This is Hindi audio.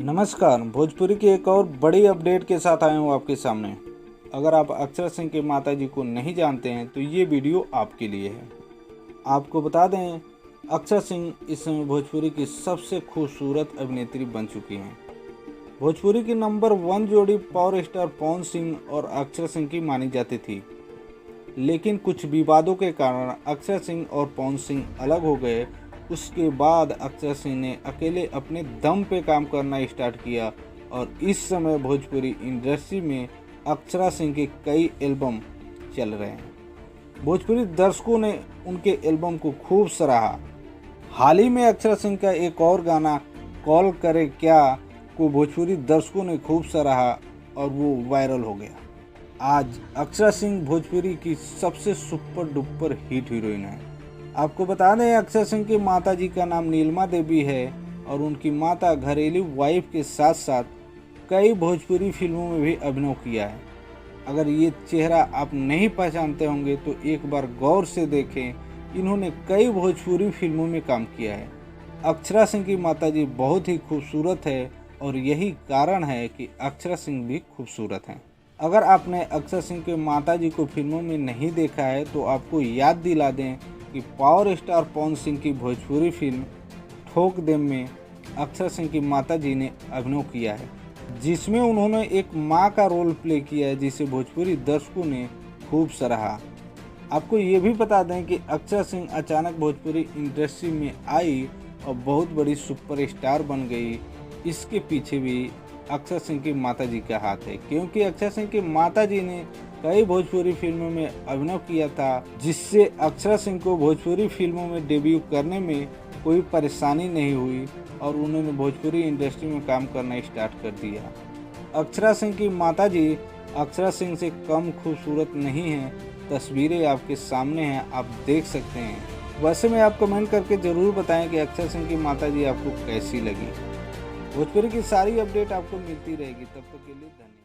नमस्कार। भोजपुरी की एक और बड़ी अपडेट के साथ आया हूँ आपके सामने। अगर आप अक्षरा सिंह के माताजी को नहीं जानते हैं तो ये वीडियो आपके लिए है। आपको बता दें, अक्षरा सिंह इस समय भोजपुरी की सबसे खूबसूरत अभिनेत्री बन चुकी हैं। भोजपुरी की नंबर 1 जोड़ी पावर स्टार पवन सिंह और अक्षरा सिंह की मानी जाती थी, लेकिन कुछ विवादों के कारण अक्षरा सिंह और पवन सिंह अलग हो गए। उसके बाद अक्षरा सिंह ने अकेले अपने दम पे काम करना स्टार्ट किया और इस समय भोजपुरी इंडस्ट्री में अक्षरा सिंह के कई एल्बम चल रहे हैं। भोजपुरी दर्शकों ने उनके एल्बम को खूब सराहा। हाल ही में अक्षरा सिंह का एक और गाना कॉल करे क्या को भोजपुरी दर्शकों ने खूब सराहा और वो वायरल हो गया। आज अक्षरा सिंह भोजपुरी की सबसे सुपर डुपर हिट हीरोइन है। आपको बता दें, अक्षरा सिंह की माताजी का नाम नीलमा देवी है और उनकी माता घरेलू वाइफ के साथ साथ कई भोजपुरी फिल्मों में भी अभिनय किया है। अगर ये चेहरा आप नहीं पहचानते होंगे तो एक बार गौर से देखें, इन्होंने कई भोजपुरी फिल्मों में काम किया है। अक्षरा सिंह की माताजी बहुत ही खूबसूरत है और यही कारण है कि अक्षरा सिंह भी खूबसूरत हैं। अगर आपने अक्षरा सिंह के माताजी को फिल्मों में नहीं देखा है तो आपको याद दिला दें कि पावर स्टार पवन सिंह की भोजपुरी फिल्म ठोक देम में अक्षरा सिंह की माताजी ने अभिनय किया है, जिसमें उन्होंने एक मां का रोल प्ले किया है, जिसे भोजपुरी दर्शकों ने खूब सराहा। आपको ये भी बता दें कि अक्षरा सिंह अचानक भोजपुरी इंडस्ट्री में आई और बहुत बड़ी सुपरस्टार बन गई। इसके पीछे भी अक्षरा सिंह की माताजी का हाथ है, क्योंकि अक्षरा सिंह की माताजी ने कई भोजपुरी फिल्मों में अभिनय किया था, जिससे अक्षरा सिंह को भोजपुरी फिल्मों में डेब्यू करने में कोई परेशानी नहीं हुई और उन्होंने भोजपुरी इंडस्ट्री में काम करना स्टार्ट कर दिया। अक्षरा सिंह की माताजी अक्षरा सिंह से कम खूबसूरत नहीं हैं। तस्वीरें आपके सामने हैं, आप देख सकते हैं। वैसे में आप कमेंट करके ज़रूर बताएं कि अक्षरा सिंह की माताजी आपको कैसी लगी। भोजपुरी की सारी अपडेट आपको मिलती रहेगी। तब तक के लिए धन्यवाद।